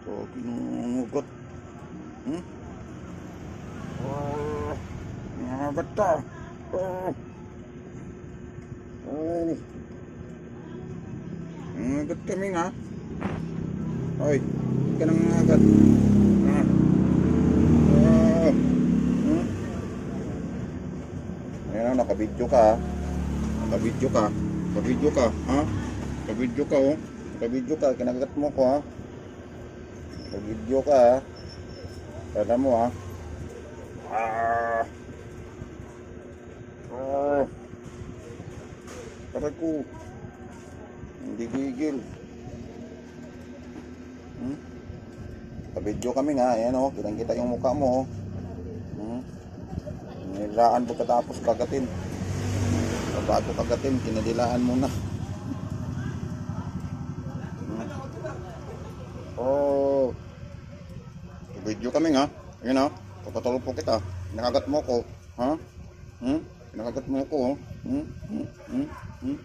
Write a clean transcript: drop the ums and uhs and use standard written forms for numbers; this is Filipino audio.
Oh, kinugot. Hmm? Oh, nangagat ka. Oh. Oh. Nangagat kami nga. Hoy, hindi ka nangagat. Ah. Oh. Hmm? Ayan, nakabidyo ka. Nakabidyo ka. Nakabidyo ka, ha? Nakabidyo ka, oh. Nakabidyo ka, kinagat mo ko, ha? Nakabidyo ka, ha? Kala mo, ha? Ah! Ah! Taray ko. Hindi gigil. Hmm? Nakabidyo kami nga, ayan, oh. Kitang-kita yung mukha mo, oh. Hmm? Nilaan pagkatapos kagatin. Bago kagatin, kinadilaan mo na. Oh, video kami nga. Ayun, ha. Papatulog po kita. Nakagat mo ko. Ha? Hmm? Nakagat mo ko. Hmm? Hmm? Hmm? Hmm?